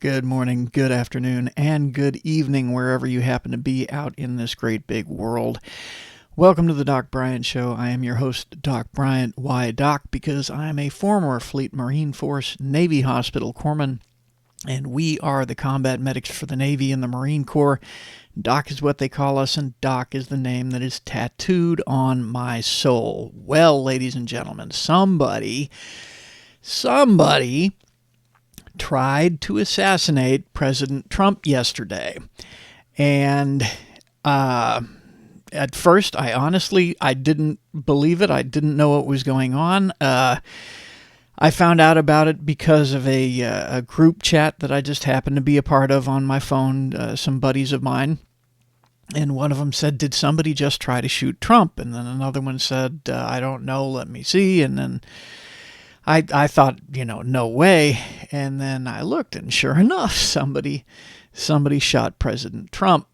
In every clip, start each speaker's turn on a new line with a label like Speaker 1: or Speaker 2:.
Speaker 1: Good morning, good afternoon, and good evening wherever you happen to be out in this great big world. Welcome to the Doc Bryant Show. I am your host, Doc Bryant. Why Doc? Because I am a former Fleet Marine Force Navy Hospital Corpsman, and we are the combat medics for the Navy and the Marine Corps. Doc is what they call us, and Doc is the name that is tattooed on my soul. Well, ladies and gentlemen, somebody tried to assassinate President Trump yesterday. And at first, I didn't believe it. I didn't know what was going on. I found out about it because of a group chat that I just happened to be a part of on my phone, some buddies of mine. And one of them said, "Did somebody just try to shoot Trump?" And then another one said, "I don't know, let me see." And then I thought, no way. And then I looked, and sure enough, somebody shot President Trump.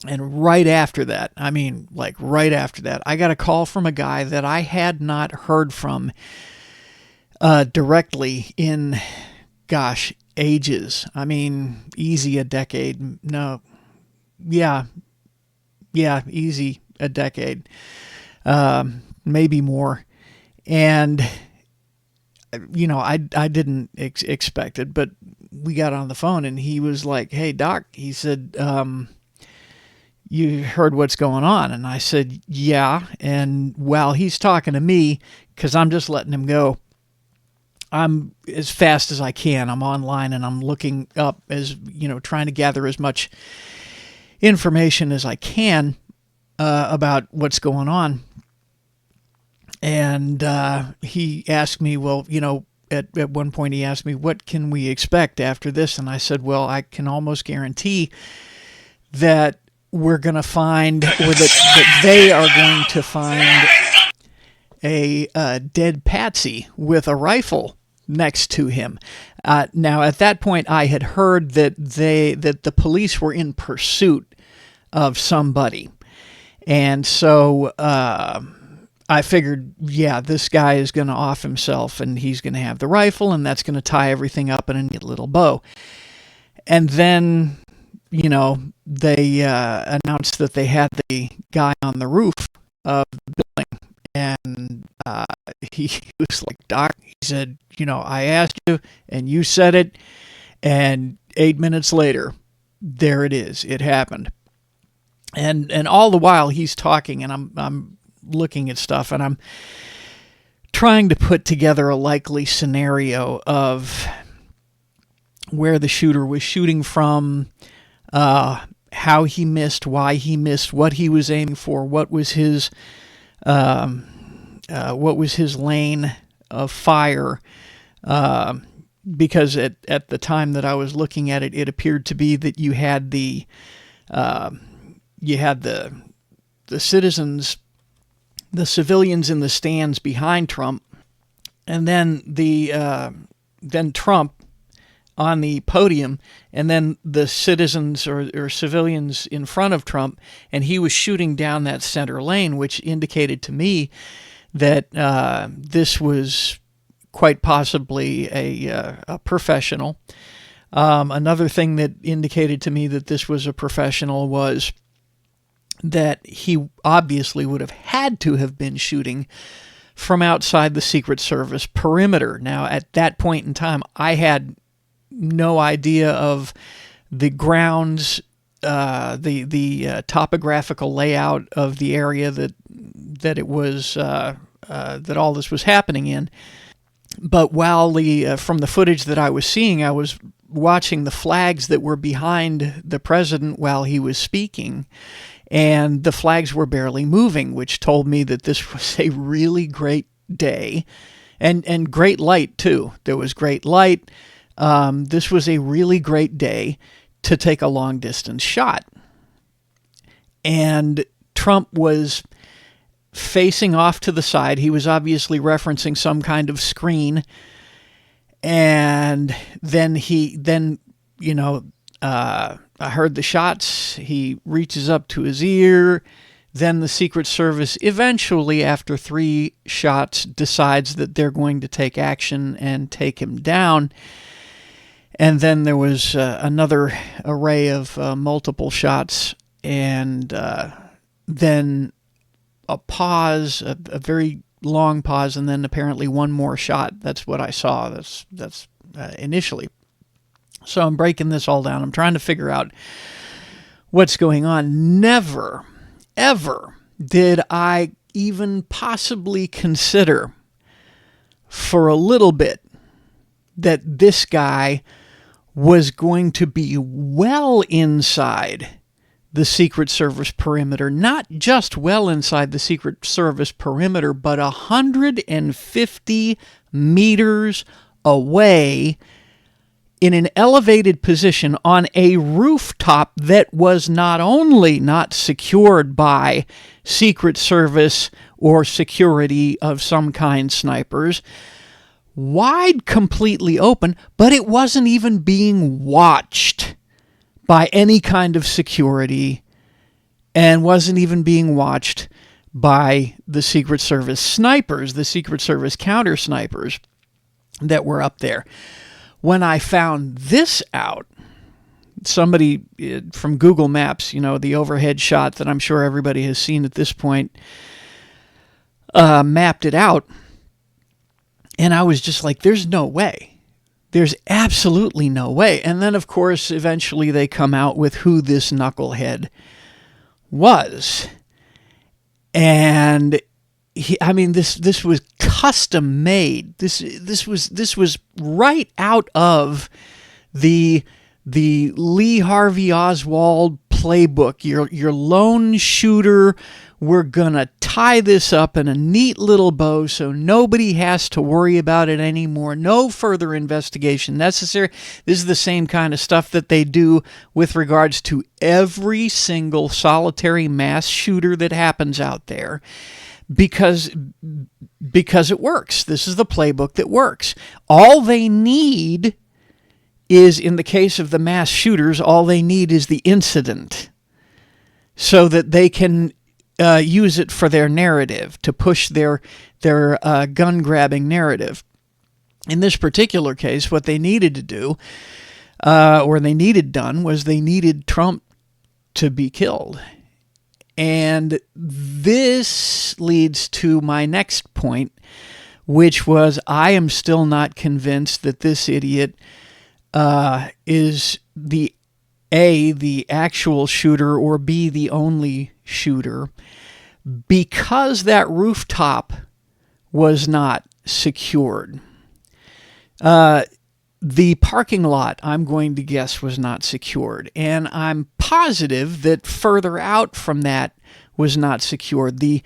Speaker 1: And right after that, I got a call from a guy that I had not heard from directly in, ages. I mean, easy a decade. No, yeah, easy a decade, maybe more. And I didn't expect it, but we got on the phone and he was like, "Hey, Doc," he said, "you heard what's going on?" And I said, "Yeah." And while he's talking to me, because I'm just letting him go, I'm as fast as I can. I'm online and I'm looking up trying to gather as much information as I can about what's going on. And he asked me, at one point he asked me, "What can we expect after this?" And I said, "Well, I can almost guarantee that we're going to find, or that they are going to find a dead patsy with a rifle next to him." Now, at that point, I had heard that the police were in pursuit of somebody. And so I figured, this guy is going to off himself and he's going to have the rifle and that's going to tie everything up in a neat little bow. And then, they announced that they had the guy on the roof of the building. And he was like, "Doc," he said, "I asked you and you said it. And 8 minutes later, there it is. It happened." And all the while he's talking and I'm looking at stuff and I'm trying to put together a likely scenario of where the shooter was shooting from, how he missed, why he missed, what he was aiming for, what was his lane of fire, because at the time that I was looking at it, it appeared to be that you had the citizens, the civilians in the stands behind Trump, and then then Trump on the podium, and then the citizens or civilians in front of Trump, and he was shooting down that center lane, which indicated to me that this was quite possibly a professional. Another thing that indicated to me that this was a professional was that he obviously would have had to have been shooting from outside the Secret Service perimeter. Now, at that point in time, I had no idea of the grounds, the topographical layout of the area that it was that all this was happening in. But while from the footage that I was seeing, I was watching the flags that were behind the president while he was speaking. And the flags were barely moving, which told me that this was a really great day, and great light too. There was great light. This was a really great day to take a long distance shot. And Trump was facing off to the side. He was obviously referencing some kind of screen. And then I heard the shots. He reaches up to his ear. Then the Secret Service eventually, after 3 shots, decides that they're going to take action and take him down. And then there was another array of multiple shots, and then a pause, a very long pause, and then apparently one more shot. That's what I saw. That's initially. So I'm breaking this all down. I'm trying to figure out what's going on. Never, ever did I even possibly consider for a little bit that this guy was going to be well inside the Secret Service perimeter. Not just well inside the Secret Service perimeter, but 150 meters away in an elevated position on a rooftop that was not only not secured by Secret Service or security of some kind, snipers, wide, completely open, but it wasn't even being watched by any kind of security and wasn't even being watched by the Secret Service snipers, the Secret Service counter snipers that were up there. When I found this out, somebody from Google Maps, the overhead shot that I'm sure everybody has seen at this point, mapped it out. And I was just like, there's no way. There's absolutely no way. And then, of course, eventually they come out with who this knucklehead was. And this was custom made. This was right out of the Lee Harvey Oswald playbook. Your lone shooter. We're gonna tie this up in a neat little bow so nobody has to worry about it anymore. No further investigation necessary. This is the same kind of stuff that they do with regards to every single solitary mass shooter that happens out there. Because it works. This is the playbook that works. All they need is, in the case of the mass shooters, all they need is the incident so that they can use it for their narrative, to push their gun-grabbing narrative. In this particular case, what they needed to do, or they needed done, was they needed Trump to be killed. And this leads to my next point, which was I am still not convinced that this idiot is the actual shooter, or B, the only shooter, because that rooftop was not secured. The parking lot, I'm going to guess, was not secured. And I'm positive that further out from that was not secured. The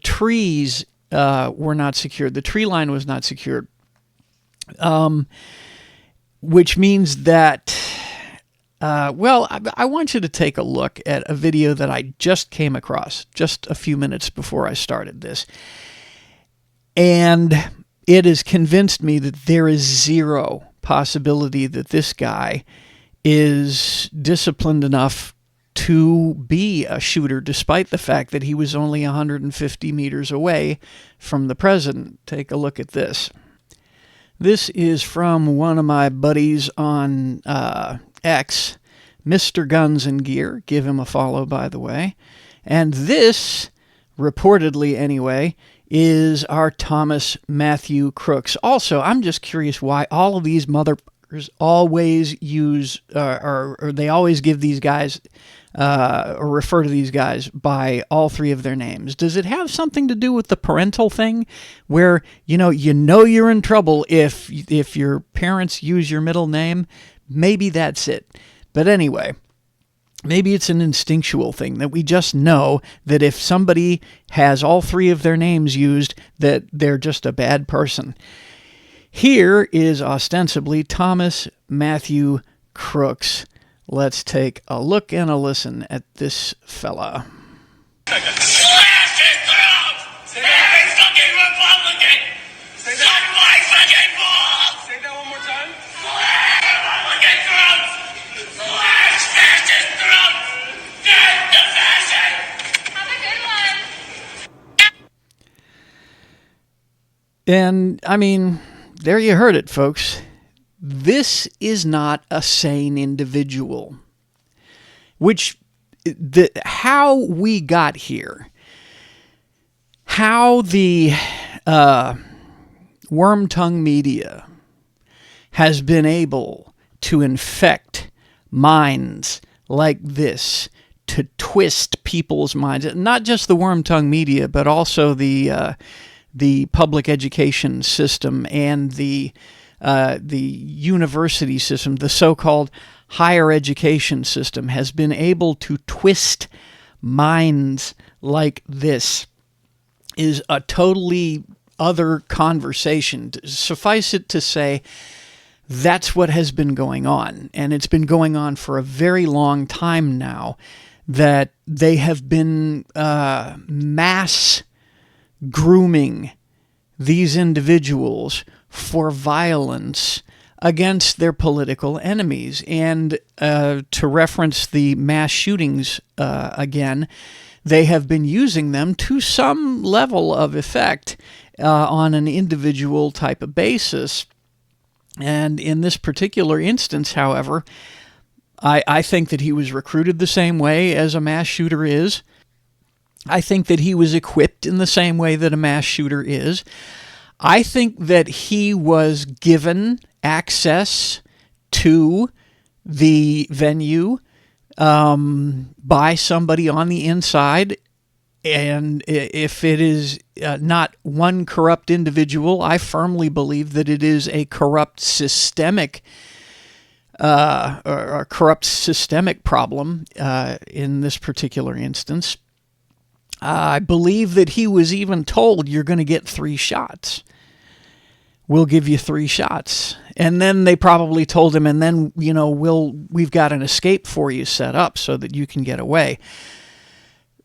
Speaker 1: trees were not secured. The tree line was not secured. Which means that, I want you to take a look at a video that I just came across just a few minutes before I started this. And it has convinced me that there is zero possibility that this guy is disciplined enough to be a shooter, despite the fact that he was only 150 meters away from the president. Take a look at this. This is from one of my buddies on X, Mr. Guns and Gear. Give him a follow, by the way. And this, reportedly anyway, is our Thomas Matthew Crooks. Also, I'm just curious why all of these motherfuckers always use, or they always give these guys, or refer to these guys by all three of their names. Does it have something to do with the parental thing, where you know you're in trouble if your parents use your middle name? Maybe that's it. But anyway, maybe it's an instinctual thing that we just know that if somebody has all three of their names used, that they're just a bad person. Here is ostensibly Thomas Matthew Crooks. Let's take a look and a listen at this fella.
Speaker 2: Slash his throat! Every fucking Republican! Suck my fucking balls!
Speaker 3: Say that one more time.
Speaker 2: Slash Republican throats! Slash fascist throats! Death to fashion!
Speaker 4: Have a good one.
Speaker 1: And, I mean, there you heard it, folks. this is not a sane individual. How we got here, how the worm tongue media has been able to infect minds like this, to twist people's minds, not just the worm tongue media, but also the public education system and the university system, the so-called higher education system, has been able to twist minds like this, is a totally other conversation. Suffice it to say, that's what has been going on. And it's been going on for a very long time now, that they have been mass grooming these individuals for violence against their political enemies. And to reference the mass shootings again, they have been using them to some level of effect on an individual type of basis. And in this particular instance, however, I think that he was recruited the same way as a mass shooter is. I think that he was equipped in the same way that a mass shooter is. I think that he was given access to the venue by somebody on the inside. And if it is not one corrupt individual, I firmly believe that it is a corrupt systemic or a corrupt systemic problem in this particular instance. I believe that he was even told, you're going to get 3 shots. We'll give you 3 shots. And then they probably told him, and then, we've got an escape for you set up so that you can get away.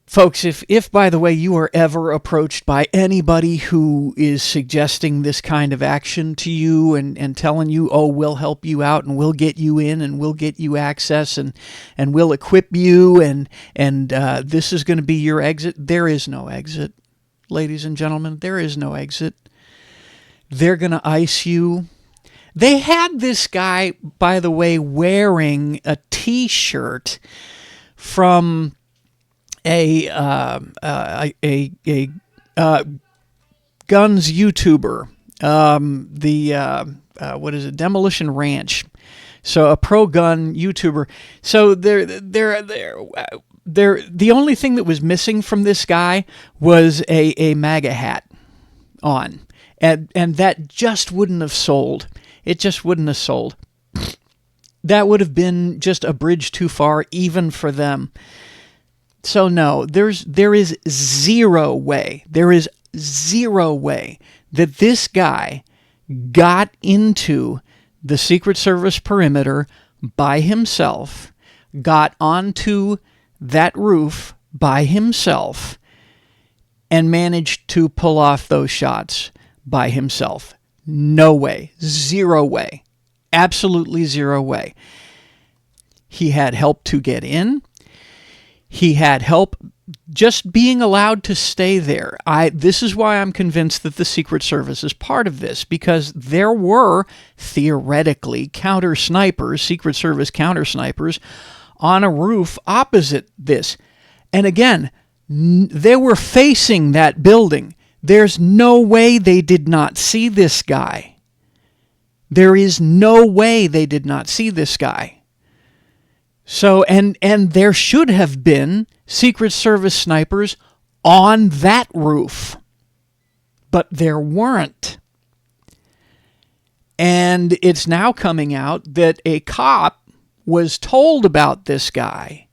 Speaker 1: Folks, if by the way, you are ever approached by anybody who is suggesting this kind of action to you and telling you, oh, we'll help you out and we'll get you in and we'll get you access and we'll equip you and this is going to be your exit, there is no exit. Ladies and gentlemen, there is no exit. They're going to ice you. They had this guy, by the way, wearing a T-shirt from a guns YouTuber, Demolition Ranch. So a pro-gun YouTuber. So the only thing that was missing from this guy was a MAGA hat on. And that just wouldn't have sold. It just wouldn't have sold. That would have been just a bridge too far, even for them. So no, there is zero way that this guy got into the Secret Service perimeter by himself, got onto that roof by himself, and managed to pull off those shots by himself. No way. Zero way. Absolutely zero way. He had help to get in. He had help just being allowed to stay there. This is why I'm convinced that the Secret Service is part of this, because there were theoretically counter snipers, Secret Service counter snipers, on a roof opposite this. And again, they were facing that building. There's no way they did not see this guy. There is no way they did not see this guy. So, and there should have been Secret Service snipers on that roof, but there weren't. And it's now coming out that a cop was told about this guy.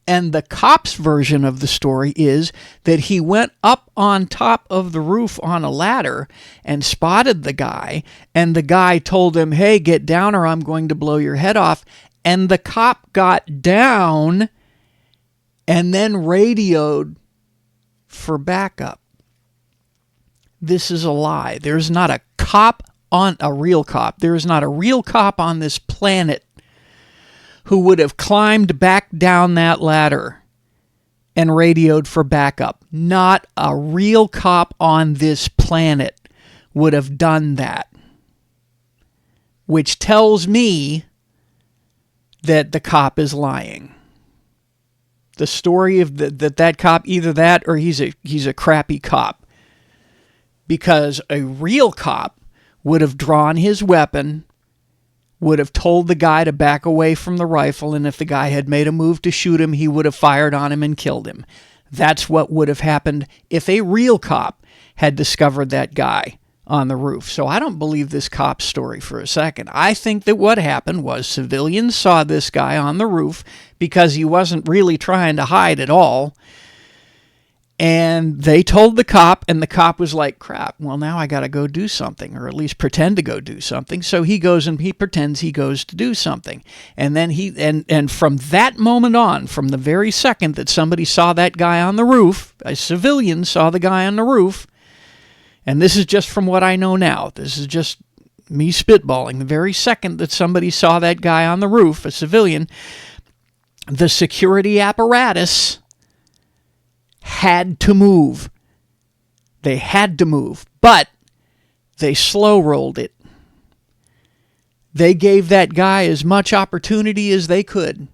Speaker 1: And the cop's version of the story is that he went up on top of the roof on a ladder and spotted the guy. And the guy told him, hey, get down or I'm going to blow your head off. And the cop got down and then radioed for backup. This is a lie. There's not a real cop. There is not a real cop on this planet who would have climbed back down that ladder and radioed for backup. Not a real cop on this planet would have done that. which tells me that the cop is lying. The story of that cop, either that or he's a crappy cop. Because a real cop would have drawn his weapon, would have told the guy to back away from the rifle, and if the guy had made a move to shoot him, he would have fired on him and killed him. That's what would have happened if a real cop had discovered that guy on the roof. So I don't believe this cop's story for a second. I think that what happened was civilians saw this guy on the roof because he wasn't really trying to hide at all. And they told the cop, and the cop was like, crap, well, now I got to go do something, or at least pretend to go do something. So he goes and he pretends he goes to do something. And then and from that moment on, from the very second that somebody saw that guy on the roof, a civilian saw the guy on the roof, and this is just from what I know now, this is just me spitballing, the very second that somebody saw that guy on the roof, a civilian, the security apparatus had to move. They had to move, but they slow rolled it. They gave that guy as much opportunity as they could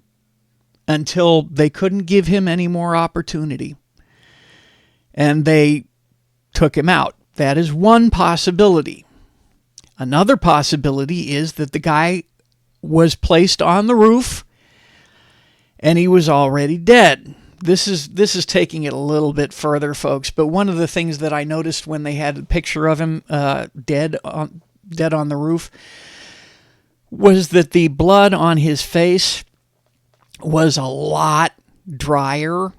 Speaker 1: until they couldn't give him any more opportunity. And they took him out. That is one possibility. Another possibility is that the guy was placed on the roof and he was already dead. This is taking it a little bit further, folks, but one of the things that I noticed when they had a picture of him dead on the roof was that the blood on his face was a lot drier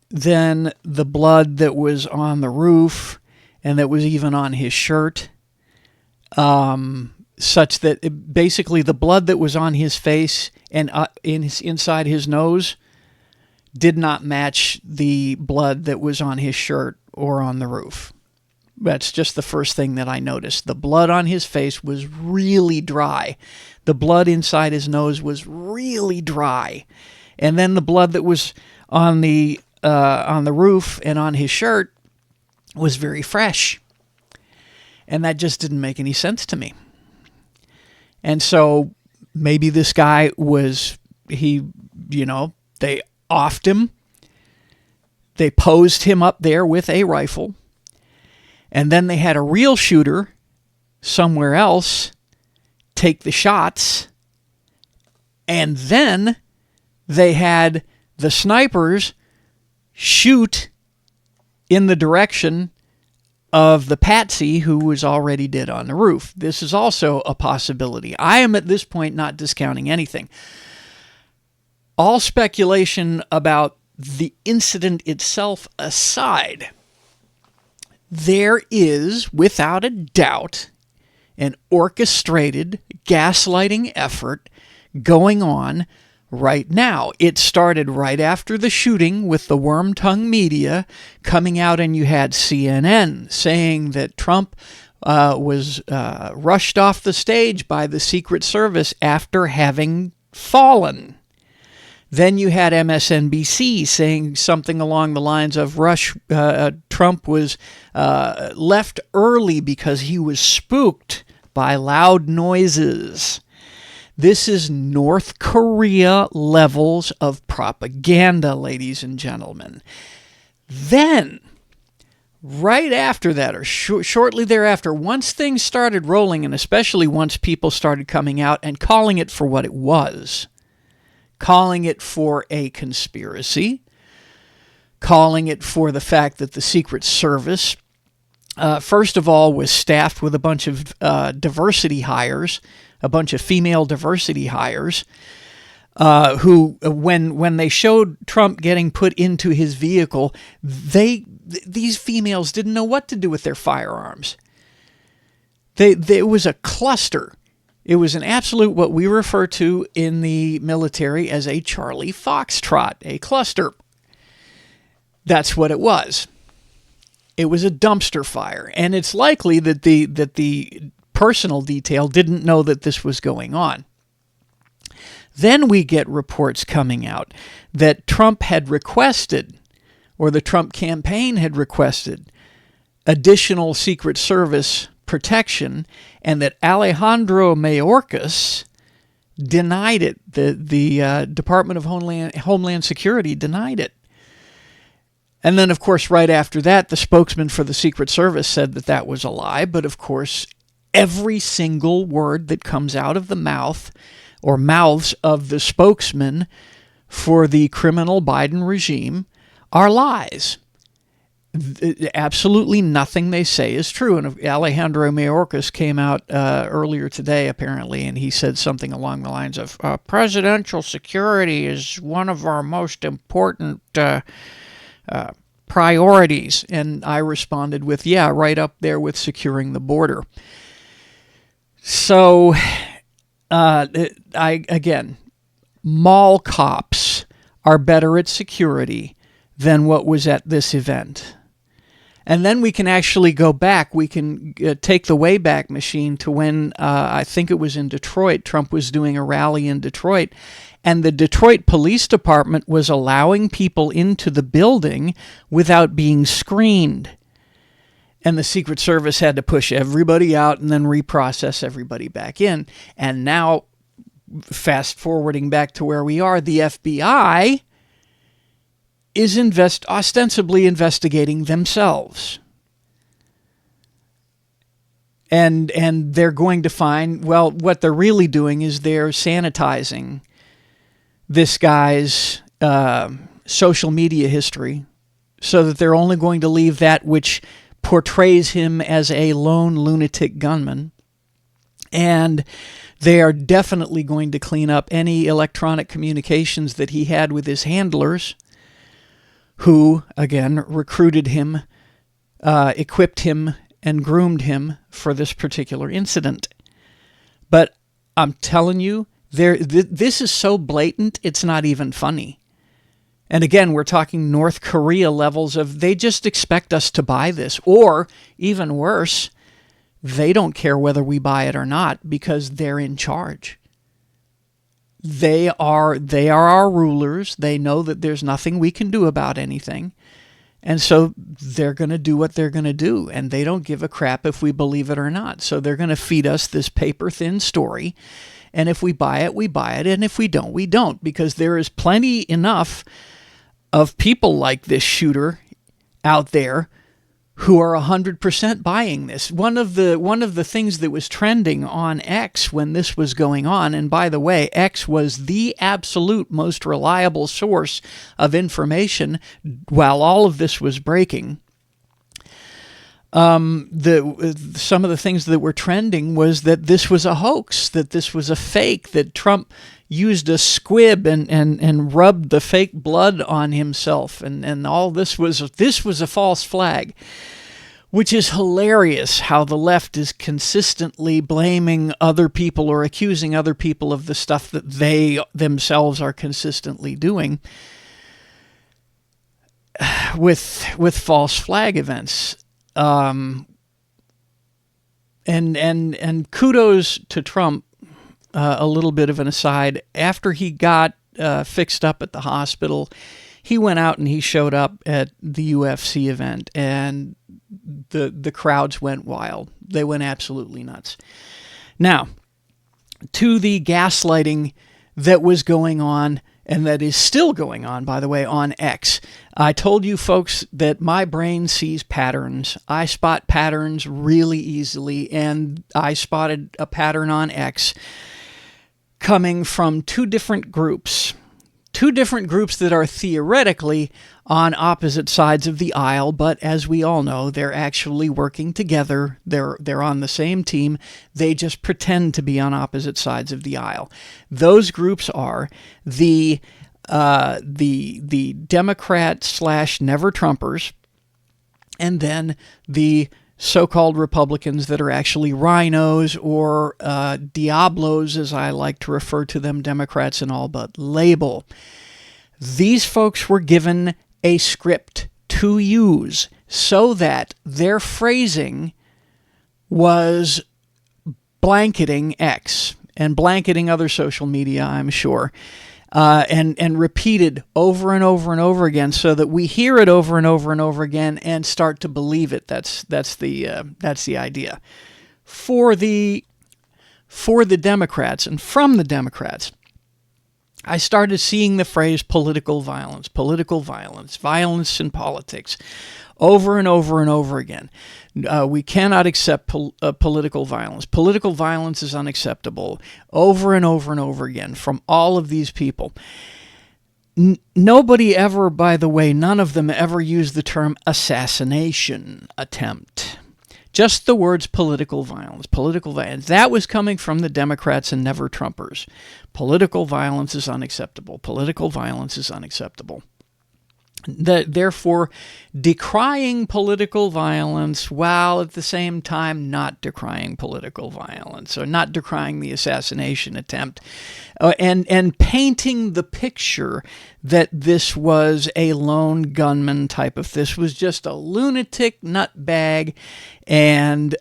Speaker 1: than the blood that was on the roof and that was even on his shirt, such that basically the blood that was on his face and inside his nose did not match the blood that was on his shirt or on the roof. That's just the first thing that I noticed. The blood on his face was really dry. The blood inside his nose was really dry. And then the blood that was on the roof and on his shirt was very fresh. And that just didn't make any sense to me. And so maybe this guy they offed him. They posed him up there with a rifle. And then they had a real shooter somewhere else take the shots. And then they had the snipers shoot in the direction of the patsy who was already dead on the roof. This is also a possibility. I am at this point not discounting anything. All speculation about the incident itself aside, there is, without a doubt, an orchestrated gaslighting effort going on right now. It started right after the shooting with the worm-tongued media coming out, and you had CNN saying that Trump was rushed off the stage by the Secret Service after having fallen. Then you had MSNBC saying something along the lines of Trump was left early because he was spooked by loud noises. This is North Korea levels of propaganda, ladies and gentlemen. Then, right after that, or shortly thereafter, once things started rolling, and especially once people started coming out and calling it for what it was, calling it for a conspiracy, calling it for the fact that the Secret Service, first of all, was staffed with a bunch of diversity hires, a bunch of female diversity hires, who, when they showed Trump getting put into his vehicle, these females didn't know what to do with their firearms. It was a cluster. It was an absolute, what we refer to in the military as a Charlie Foxtrot, a cluster. That's what it was. It was a dumpster fire, and it's likely that the personal detail didn't know that this was going on. Then we get reports coming out that Trump had requested, or the Trump campaign had requested, additional Secret Service protection, and that Alejandro Mayorkas denied it. The Department of Homeland Security denied it. And then, of course, right after that, the spokesman for the Secret Service said that that was a lie. But, of course, every single word that comes out of the mouth or mouths of the spokesman for the criminal Biden regime are lies. Absolutely nothing they say is true. And Alejandro Mayorkas came out earlier today, apparently, and he said something along the lines of, presidential security is one of our most important priorities. And I responded with, yeah, right up there with securing the border. So, again, mall cops are better at security than what was at this event. And then we can actually go back. We can take the Wayback Machine to when I think it was in Detroit. Trump was doing a rally in Detroit, and the Detroit Police Department was allowing people into the building without being screened. And the Secret Service had to push everybody out and then reprocess everybody back in. And now, fast forwarding back to where we are, the FBI is ostensibly investigating themselves. And they're going to find, well, what they're really doing is they're sanitizing this guy's social media history so that they're only going to leave that which portrays him as a lone lunatic gunman. And they are definitely going to clean up any electronic communications that he had with his handlers, who, again, recruited him, equipped him, and groomed him for this particular incident. But I'm telling you, this is so blatant, it's not even funny. And again, we're talking North Korea levels of they just expect us to buy this. Or, even worse, they don't care whether we buy it or not because they're in charge. They are our rulers. They know that there's nothing we can do about anything. And so they're going to do what they're going to do. And they don't give a crap if we believe it or not. So they're going to feed us this paper-thin story. And if we buy it, we buy it. And if we don't, we don't. Because there is plenty enough of people like this shooter out there who are 100% buying this. One of the things that was trending on X when this was going on, and by the way, X was the absolute most reliable source of information while all of this was breaking. Some of the things that were trending was that this was a hoax, that this was a fake, that Trump used a squib and rubbed the fake blood on himself, and all this was a false flag, which is hilarious how the left is consistently blaming other people or accusing other people of the stuff that they themselves are consistently doing with false flag events. And kudos to Trump. A little bit of an aside. After he got fixed up at the hospital, he went out and he showed up at the UFC event, and the crowds went wild. They went absolutely nuts. Now, to the gaslighting that was going on, and that is still going on, by the way, on X. I told you folks that my brain sees patterns. I spot patterns really easily, and I spotted a pattern on X coming from two different groups that are theoretically on opposite sides of the aisle, but as we all know, they're actually working together. They're on the same team. They just pretend to be on opposite sides of the aisle. Those groups are the Democrat / Never Trumpers, and then the so-called Republicans that are actually rhinos or Diablos, as I like to refer to them, Democrats in all but label. These folks were given a script to use so that their phrasing was blanketing X and blanketing other social media, I'm sure, and repeated over and over and over again, so that we hear it over and over and over again and start to believe it. That's the idea. for the Democrats and from the Democrats, I started seeing the phrase political violence, violence in politics, over and over and over again. We cannot accept political violence. Political violence is unacceptable, over and over and over again, from all of these people. Nobody ever, by the way, none of them ever used the term assassination attempt. Just the words political violence, political violence. That was coming from the Democrats and never Trumpers. Political violence is unacceptable. Political violence is unacceptable. Therefore, decrying political violence while at the same time not decrying political violence, or not decrying the assassination attempt, and painting the picture that this was a lone gunman type of, this was just a lunatic nutbag, and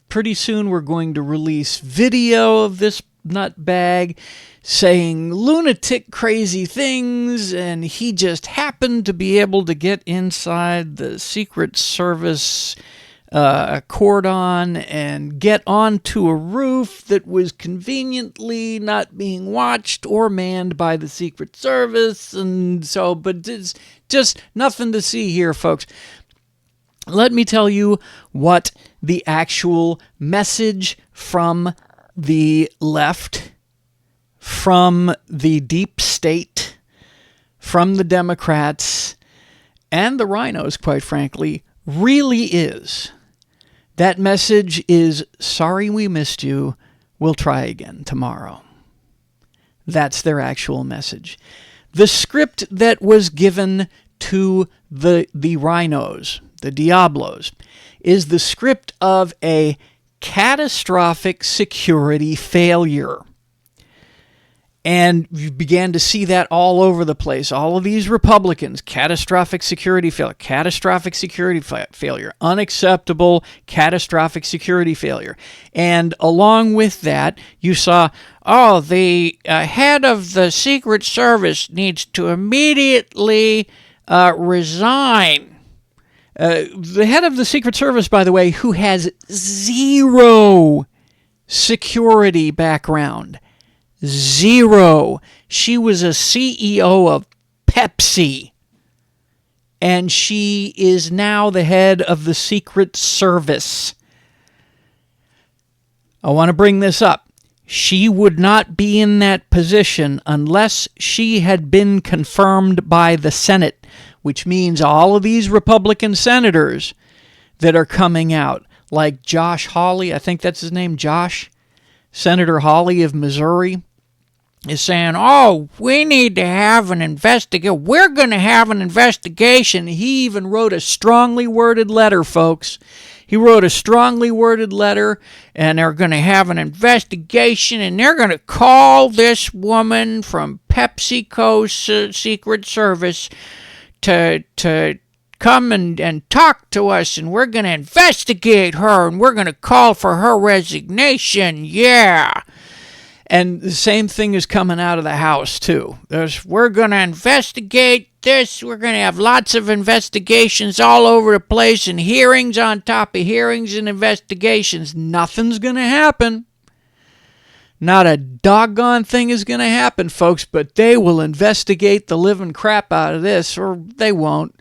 Speaker 1: pretty soon we're going to release video of this nutbag saying lunatic crazy things, and he just happened to be able to get inside the Secret Service cordon and get onto a roof that was conveniently not being watched or manned by the Secret Service. And so, but it's just nothing to see here, folks. Let me tell you what the actual message from the left, from the deep state, from the Democrats, and the rhinos, quite frankly, really is. That message is, sorry we missed you, we'll try again tomorrow. That's their actual message. The script that was given to the rhinos, the Diablos, is the script of a catastrophic security failure. And you began to see that all over the place. All of these Republicans, catastrophic security failure, unacceptable catastrophic security failure. And along with that, you saw, the head of the Secret Service needs to immediately resign. The head of the Secret Service, by the way, who has zero security background. Zero. She was a CEO of Pepsi. And she is now the head of the Secret Service. I want to bring this up. She would not be in that position unless she had been confirmed by the Senate, which means all of these Republican senators that are coming out, like Josh Hawley, I think that's his name, Josh, Senator Hawley of Missouri, is saying, we need to have an investigation. We're going to have an investigation. He even wrote a strongly worded letter, folks. He wrote a strongly worded letter, and they're going to have an investigation, and they're going to call this woman from PepsiCo's Secret Service to come and talk to us, and we're going to investigate her, and we're going to call for her resignation. Yeah. And the same thing is coming out of the House, too. We're going to investigate this. We're going to have lots of investigations all over the place and hearings on top of hearings and investigations. Nothing's going to happen. Not a doggone thing is going to happen, folks, but they will investigate the living crap out of this, or they won't.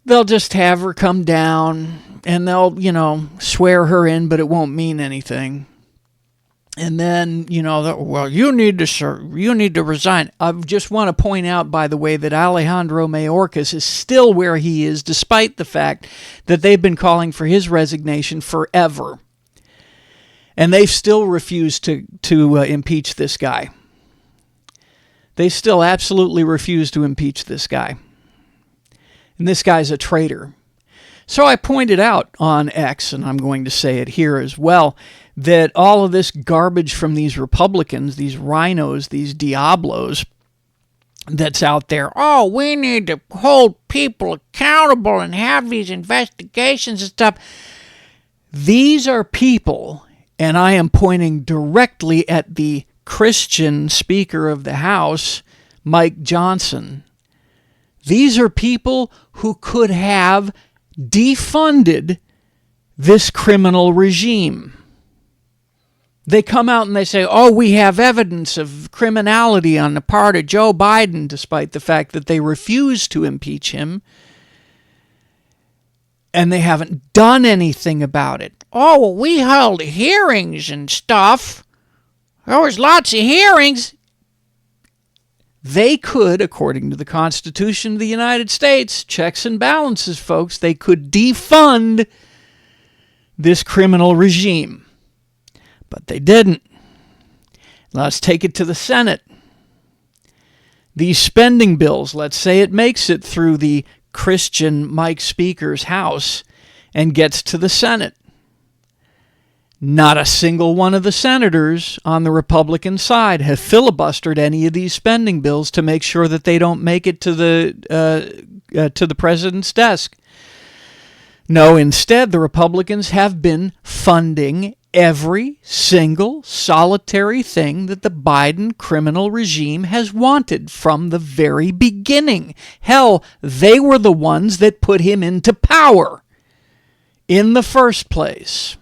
Speaker 1: They'll just have her come down, and they'll, swear her in, but it won't mean anything. And then, you need to resign. I just want to point out, by the way, that Alejandro Mayorkas is still where he is, despite the fact that they've been calling for his resignation forever. And they've still refused to impeach this guy. They still absolutely refuse to impeach this guy. And this guy's a traitor. So I pointed out on X, and I'm going to say it here as well, that all of this garbage from these Republicans, these rhinos, these Diablos that's out there, we need to hold people accountable and have these investigations and stuff. These are people, and I am pointing directly at the Christian Speaker of the House, Mike Johnson. These are people who could have defunded this criminal regime. They come out and they say, oh, we have evidence of criminality on the part of Joe Biden, despite the fact that they refuse to impeach him. And they haven't done anything about it. Oh, well, we held hearings and stuff. There was lots of hearings. They could, according to the Constitution of the United States, checks and balances, folks, they could defund this criminal regime. But they didn't. Let's take it to the Senate. These spending bills, let's say it makes it through the Christian Mike Speaker's House and gets to the Senate. Not a single one of the senators on the Republican side have filibustered any of these spending bills to make sure that they don't make it to the president's desk. No, instead, the Republicans have been funding every single solitary thing that the Biden criminal regime has wanted from the very beginning. Hell, they were the ones that put him into power in the first place.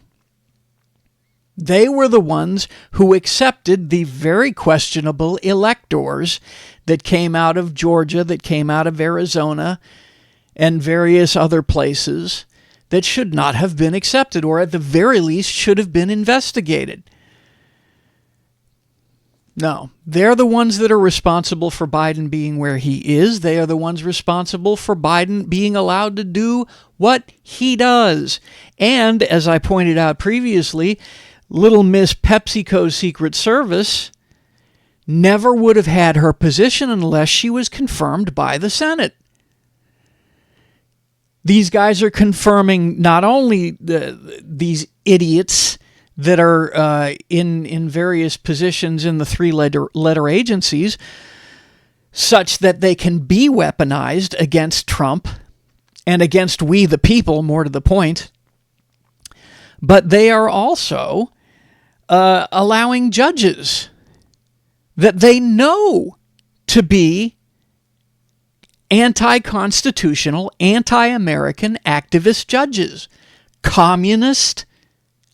Speaker 1: They were the ones who accepted the very questionable electors that came out of Georgia, that came out of Arizona, and various other places that should not have been accepted, or at the very least should have been investigated. No, they're the ones that are responsible for Biden being where he is. They are the ones responsible for Biden being allowed to do what he does. And, as I pointed out previously, little Miss PepsiCo's Secret Service never would have had her position unless she was confirmed by the Senate. These guys are confirming not only these idiots that are in various positions in the three-letter agencies, such that they can be weaponized against Trump and against we the people, more to the point, but they are also allowing judges that they know to be anti-constitutional, anti-American activist judges, communist,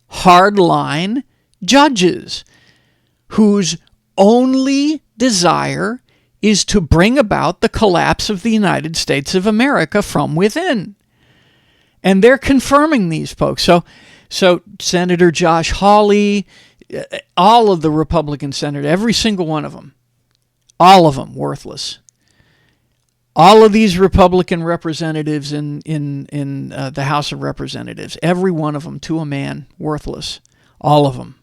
Speaker 1: hardline judges whose only desire is to bring about the collapse of the United States of America from within. And they're confirming these folks. So Senator Josh Hawley, all of the Republican senators, every single one of them, all of them worthless. All of these Republican representatives in the House of Representatives, every one of them, to a man, worthless. All of them.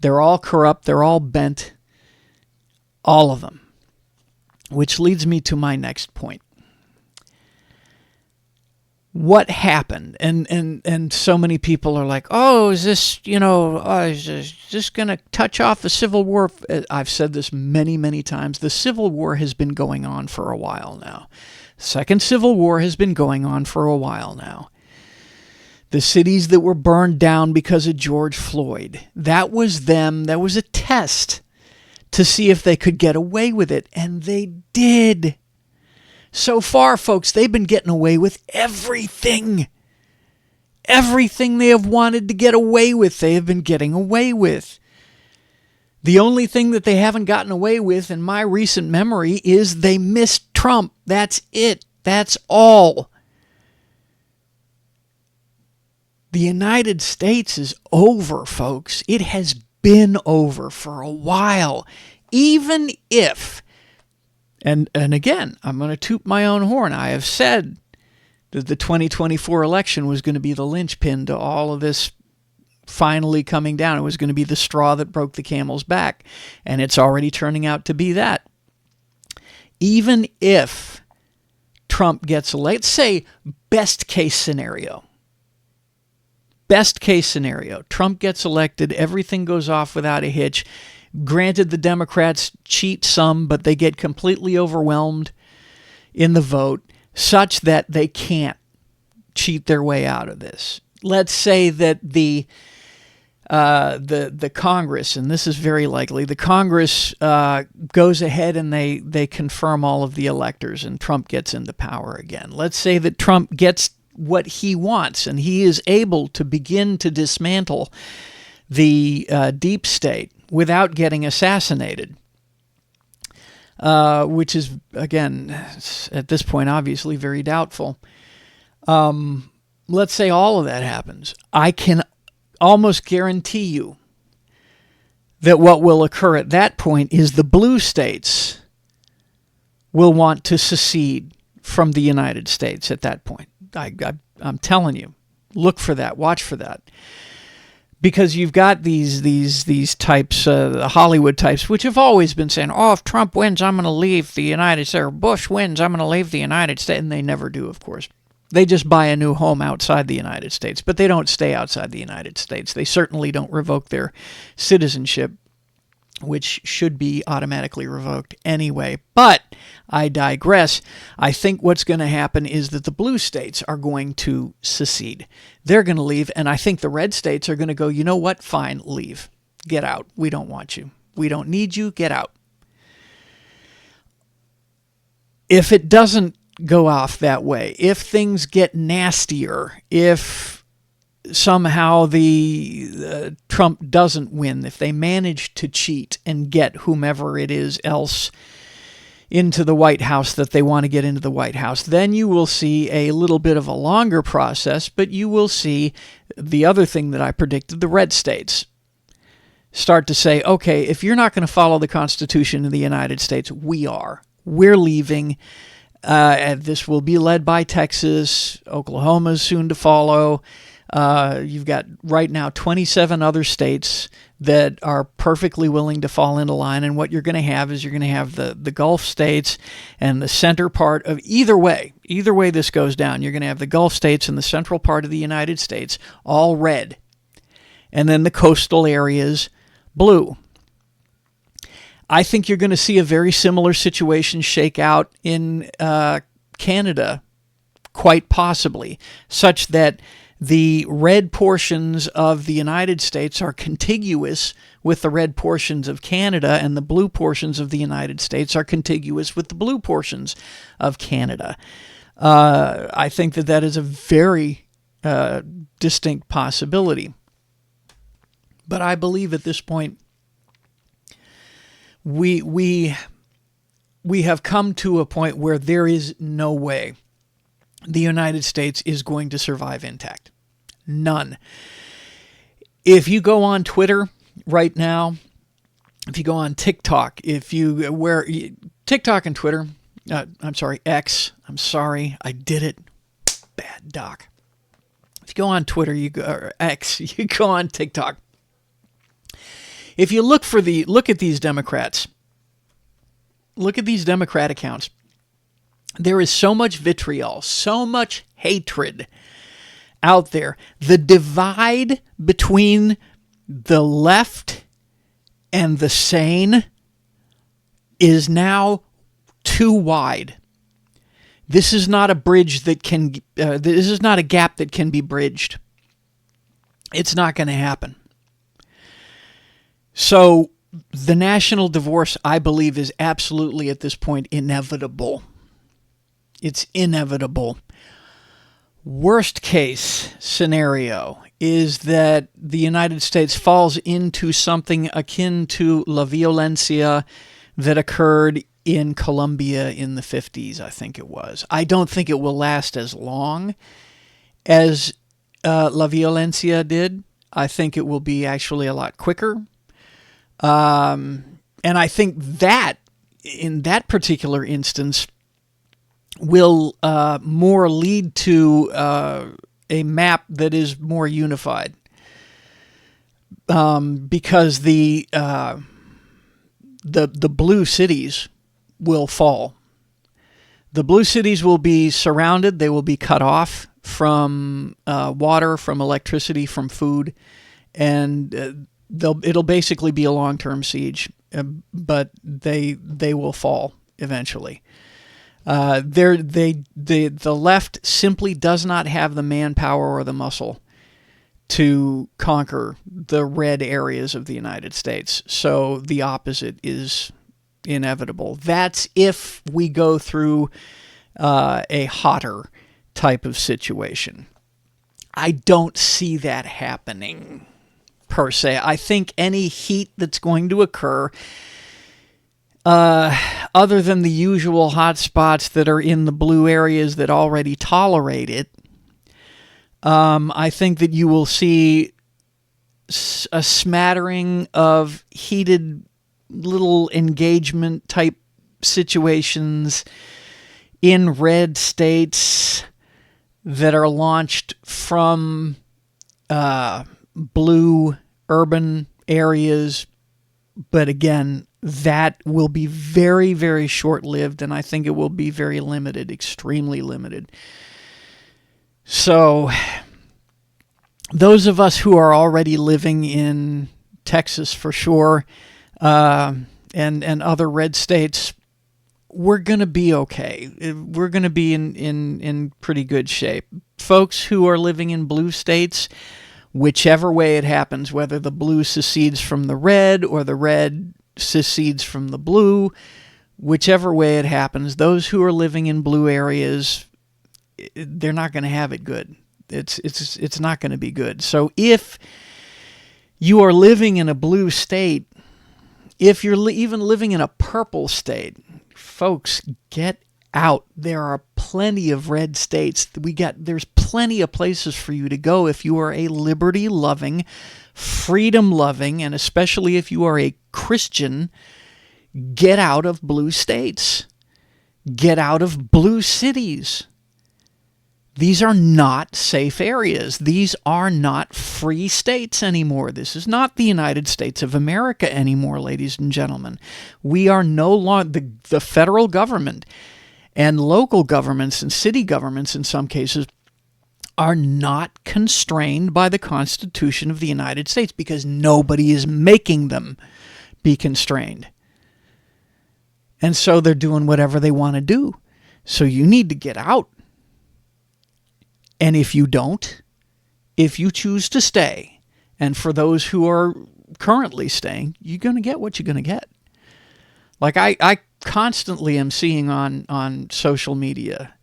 Speaker 1: They're all corrupt. They're all bent. All of them. Which leads me to my next point. What happened? And so many people are like, oh, is this, is this going to touch off the Civil War? I've said this many, many times. The Civil War has been going on for a while now. Second Civil War has been going on for a while now. The cities that were burned down because of George Floyd, that was them. That was a test to see if they could get away with it. And they did. So far, folks, they've been getting away with everything. Everything they have wanted to get away with, they have been getting away with. The only thing that they haven't gotten away with in my recent memory is they missed Trump. That's it. That's all. The United States is over, folks. It has been over for a while. Even if... And again, I'm going to toot my own horn. I have said that the 2024 election was going to be the linchpin to all of this finally coming down. It was going to be the straw that broke the camel's back. And it's already turning out to be that. Even if Trump gets elected, let's say best case scenario. Best case scenario. Trump gets elected. Everything goes off without a hitch. Granted, the Democrats cheat some, but they get completely overwhelmed in the vote such that they can't cheat their way out of this. Let's say that the Congress, and this is very likely, the Congress goes ahead and they confirm all of the electors and Trump gets into power again. Let's say that Trump gets what he wants, and he is able to begin to dismantle the deep state without getting assassinated, which is, again, at this point, obviously very doubtful. Let's say all of that happens. I can almost guarantee you that what will occur at that point is the blue states will want to secede from the United States at that point. I'm telling you, look for that, watch for that. Because you've got these types, the Hollywood types, which have always been saying, oh, if Trump wins, I'm going to leave the United States, or Bush wins, I'm going to leave the United States. And they never do, of course. They just buy a new home outside the United States, but they don't stay outside the United States. They certainly don't revoke their citizenship, which should be automatically revoked anyway. But I digress. I think what's going to happen is that the blue states are going to secede. They're going to leave, and I think the red states are going to go, you know what, fine, leave. Get out. We don't want you. We don't need you. Get out. If it doesn't go off that way, if things get nastier, if somehow the Trump doesn't win, if they manage to cheat and get whomever it is else into the White House that they want to get into the White House, then you will see a little bit of a longer process, but you will see the other thing that I predicted, the red states start to say, okay, if you're not going to follow the Constitution of the United States, we are. We're leaving. And this will be led by Texas. Oklahoma's soon to follow. You've got right now 27 other states that are perfectly willing to fall into line. And what you're going to have is you're going to have the Gulf states and the center part of either way this goes down. You're going to have the Gulf states and the central part of the United States all red. And then the coastal areas blue. I think you're going to see a very similar situation shake out in Canada, quite possibly, such that the red portions of the United States are contiguous with the red portions of Canada, and the blue portions of the United States are contiguous with the blue portions of Canada. I think that is a very distinct possibility. But I believe at this point, we have come to a point where there is no way the United States is going to survive intact. None. If you go on Twitter right now, if you go on TikTok, TikTok and Twitter, X, I'm sorry, I did it. Bad doc. If you go on Twitter, or X, you go on TikTok. If you look at these Democrats, look at these Democrat accounts, there is so much vitriol, so much hatred out there. The divide between the left and the sane is now too wide. This is not a bridge that can, this is not a gap that can be bridged. It's not going to happen. So the national divorce, I believe, is absolutely at this point inevitable. It's inevitable. Worst case scenario is that the United States falls into something akin to La Violencia that occurred in Colombia in the 50s, I think it was. I don't think it will last as long as La Violencia did. I think it will be actually a lot quicker. And I think that in that particular instance will more lead to a map that is more unified, because the blue cities will fall. The blue cities will be surrounded. They will be cut off from water, from electricity, from food, and it'll basically be a long-term siege, but they will fall eventually. The left simply does not have the manpower or the muscle to conquer the red areas of the United States. So the opposite is inevitable. That's if we go through a hotter type of situation. I don't see that happening per se. I think any heat that's going to occur, other than the usual hot spots that are in the blue areas that already tolerate it, I think that you will see a smattering of heated little engagement type situations in red states that are launched from blue urban areas. But again, that will be very, very short-lived, and I think it will be very limited, extremely limited. So those of us who are already living in Texas for sure, and other red states, we're going to be okay. We're going to be in pretty good shape. Folks who are living in blue states, whichever way it happens, whether the blue secedes from the red or the red secedes from the blue, whichever way it happens, those who are living in blue areas, they're not going to have it good. It's not going to be good. So if you are living in a blue state, if you're even living in a purple state, folks, get out. There are plenty of red states. There's plenty of places for you to go if you are a liberty-loving, freedom-loving, and especially if you are a Christian. Get out of blue states. Get out of blue cities. These are not safe areas. These are not free states anymore. This is not the United States of America anymore, ladies and gentlemen. We are no longer, the federal government and local governments and city governments in some cases are not constrained by the Constitution of the United States because nobody is making them be constrained. And so they're doing whatever they want to do. So you need to get out. And if you don't, if you choose to stay, and for those who are currently staying, you're going to get what you're going to get. Like I constantly am seeing on social media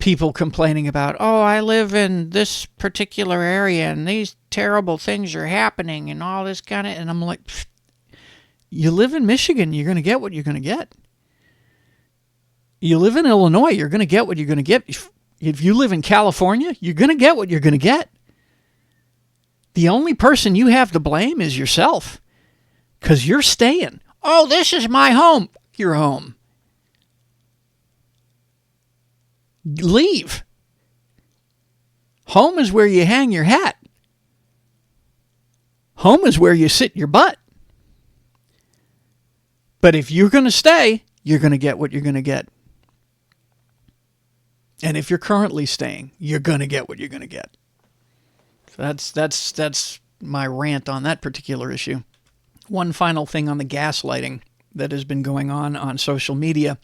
Speaker 1: people complaining about, oh, I live in this particular area and these terrible things are happening and all this kind of, and I'm like, you live in Michigan, you're going to get what you're going to get. You live in Illinois, you're going to get what you're going to get. If you live in California, you're going to get what you're going to get. The only person you have to blame is yourself because you're staying. Oh, this is my home. Your home. Leave. Home is where you hang your hat. Home is where you sit your butt. But if you're going to stay, you're going to get what you're going to get. And if you're currently staying, you're going to get what you're going to get. So that's my rant on that particular issue. One final thing on the gaslighting that has been going on social media.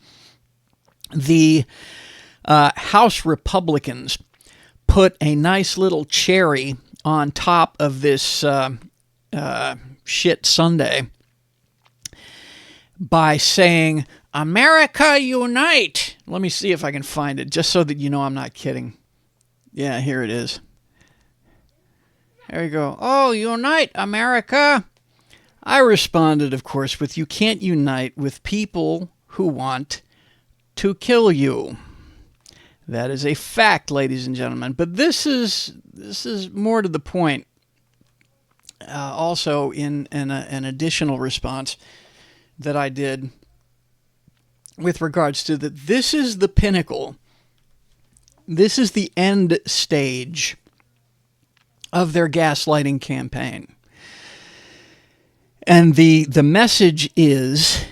Speaker 1: The House Republicans put a nice little cherry on top of this shit Sunday by saying, America unite. Let me see if I can find it, just so that you know I'm not kidding. Yeah, here it is. There you go. Oh, unite, America. I responded, of course, with you can't unite with people who want to kill you. That is a fact, ladies and gentlemen. But this is more to the point. Also, in an additional response that I did with regards to that, this is the pinnacle. This is the end stage of their gaslighting campaign. And the message is,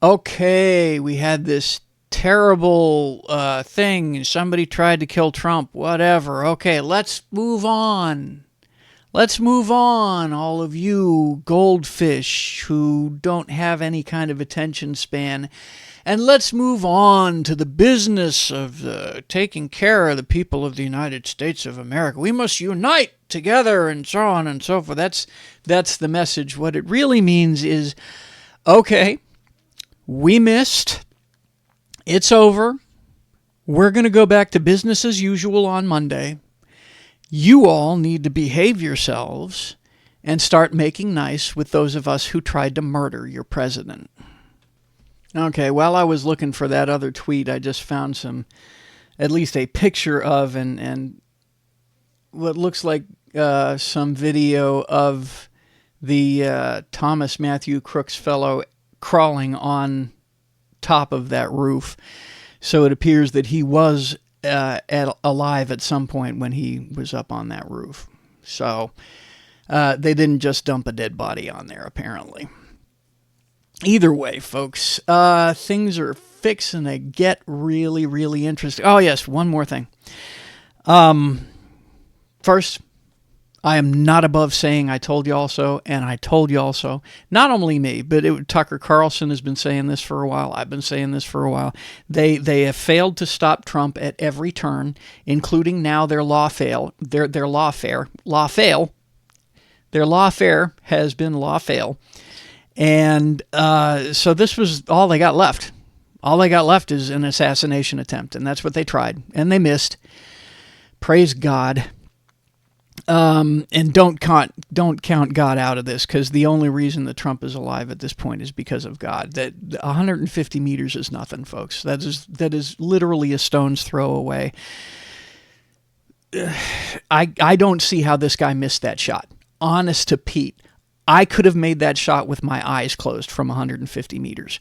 Speaker 1: okay, we had this terrible thing. Somebody tried to kill Trump, whatever. Okay, let's move on. Let's move on, all of you goldfish who don't have any kind of attention span. And let's move on to the business of taking care of the people of the United States of America. We must unite together and so on and so forth. That's the message. What it really means is, okay, we missed. It's over. We're going to go back to business as usual on Monday. You all need to behave yourselves and start making nice with those of us who tried to murder your president. Okay, while I was looking for that other tweet, I just found at least a picture of and what looks like some video of the Thomas Matthew Crooks fellow crawling on top of that roof. So it appears that he was alive at some point when he was up on that roof. So they didn't just dump a dead body on there, apparently. Either way, folks, things are fixing to get really, really interesting. Oh, yes, one more thing. First, I am not above saying I told you all so, and I told you all so. Not only me, but Tucker Carlson has been saying this for a while. I've been saying this for a while. They have failed to stop Trump at every turn, including now their lawfare. Their lawfare has been lawfare. And so this was all they got left. All they got left is an assassination attempt, and that's what they tried, and they missed. Praise God. And don't count God out of this, because the only reason that Trump is alive at this point is because of God. That 150 meters is nothing, folks. That is literally a stone's throw away. I don't see how this guy missed that shot. Honest to Pete, I could have made that shot with my eyes closed from 150 meters.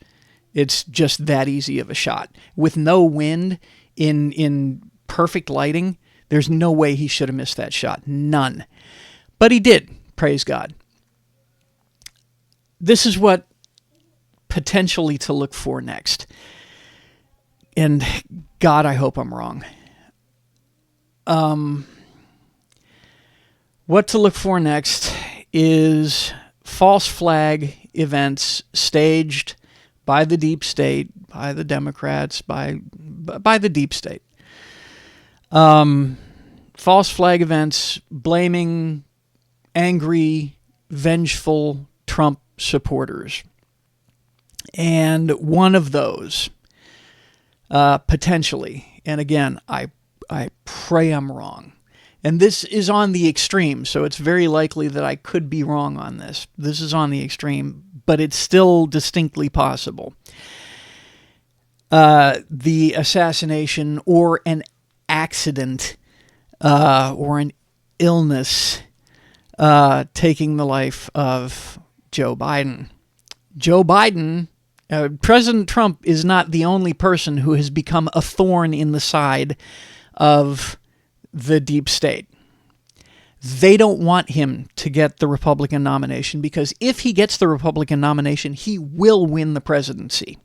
Speaker 1: It's just that easy of a shot. With no wind, in perfect lighting, there's no way he should have missed that shot. None. But he did. Praise God. This is what potentially to look for next. And God, I hope I'm wrong. What to look for next is false flag events staged by the deep state, by the Democrats, by the deep state. False flag events blaming angry, vengeful Trump supporters. And one of those, potentially, and again, I pray I'm wrong, and this is on the extreme, so it's very likely that I could be wrong on this. This is on the extreme, but it's still distinctly possible. The assassination or an accident or an illness taking the life of Joe Biden. Joe Biden, President Trump is not the only person who has become a thorn in the side of the deep state. They don't want him to get the Republican nomination, because if he gets the Republican nomination, he will win the presidency.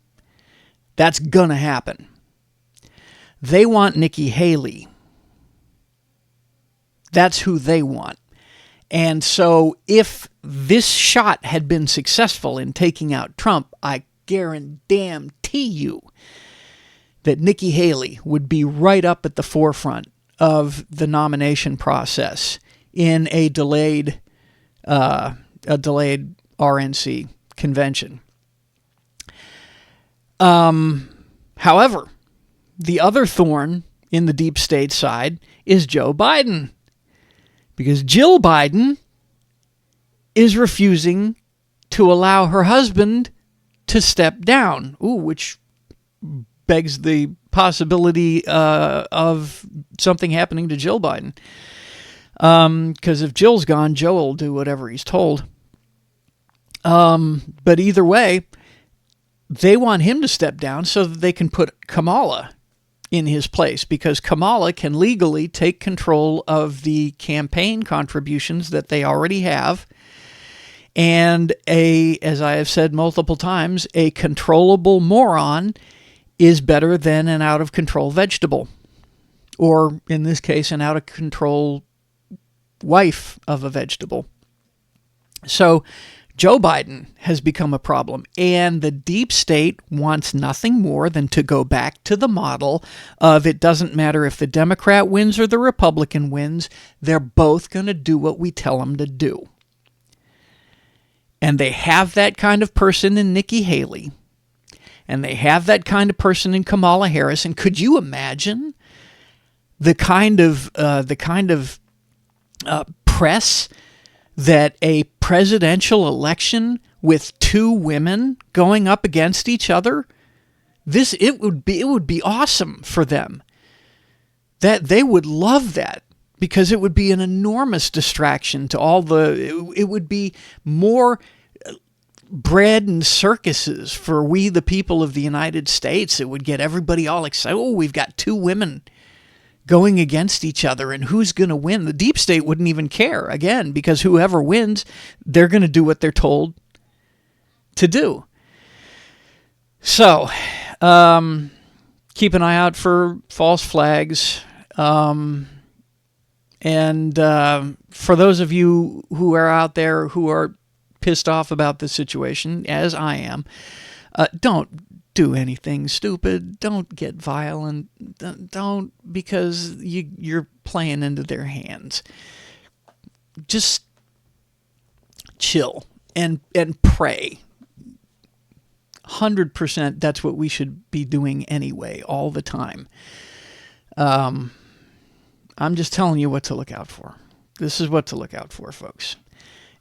Speaker 1: That's going to happen. They want Nikki Haley. That's who they want. And so if this shot had been successful in taking out Trump, I guarantee you that Nikki Haley would be right up at the forefront of the nomination process in a delayed RNC convention. However, the other thorn in the deep state side is Joe Biden, because Jill Biden is refusing to allow her husband to step down, which begs the possibility of something happening to Jill Biden. Because if Jill's gone, Joe will do whatever he's told. But either way, they want him to step down so that they can put Kamala in his place, because Kamala can legally take control of the campaign contributions that they already have. And as I have said multiple times, a controllable moron is better than an out-of-control vegetable. Or, in this case, an out-of-control wife of a vegetable. So Joe Biden has become a problem, and the deep state wants nothing more than to go back to the model of it doesn't matter if the Democrat wins or the Republican wins, they're both going to do what we tell them to do. And they have that kind of person in Nikki Haley. and they have that kind of person in Kamala Harris. And could you imagine the kind of press that a presidential election with two women going up against each other? It would be awesome for them. That they would love that, because it would be an enormous distraction to all it would be more bread and circuses for we the people of the United States. It would get everybody all excited. Oh, we've got two women going against each other, and who's going to win? The deep state wouldn't even care, again, because whoever wins, they're going to do what they're told to do. So, keep an eye out for false flags. And for those of you who are out there who are pissed off about this situation, as I am, don't do anything stupid. Don't get violent. Don't, because you're playing into their hands. Just chill and pray. 100%, that's what we should be doing anyway, all the time. I'm just telling you what to look out for. This is what to look out for, folks.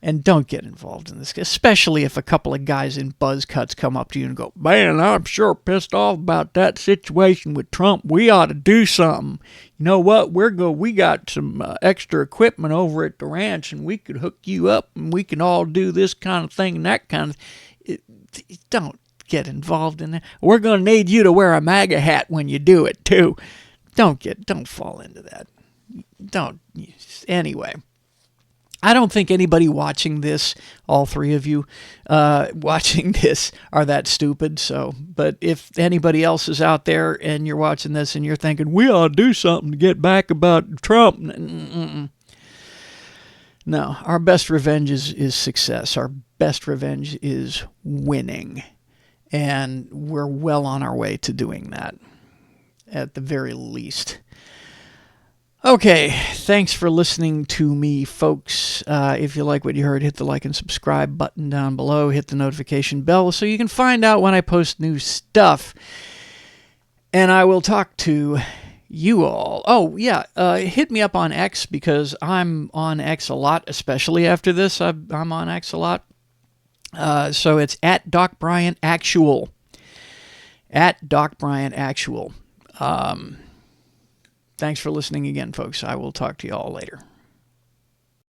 Speaker 1: And don't get involved in this, especially if a couple of guys in buzz cuts come up to you and go, man, I'm sure pissed off about that situation with Trump. We ought to do something. You know what? We got some extra equipment over at the ranch, and we could hook you up, and we can all do this kind of thing and that kind of. Don't get involved in that. We're going to need you to wear a MAGA hat when you do it too. Don't fall into that. Don't. Anyway. I don't think anybody watching this, all three of you watching this, are that stupid. So, but if anybody else is out there and you're watching this and you're thinking, we ought to do something to get back about Trump. No, our best revenge is success. Our best revenge is winning. And we're well on our way to doing that, at the very least. Okay, thanks for listening to me, folks. If you like what you heard, hit the like and subscribe button down below. Hit the notification bell so you can find out when I post new stuff. And I will talk to you all. Oh, yeah, hit me up on X, because I'm on X a lot, especially after this. I'm on X a lot. So it's at Doc Bryant Actual. At Doc Bryant Actual. Thanks for listening again, folks. I will talk to you all later.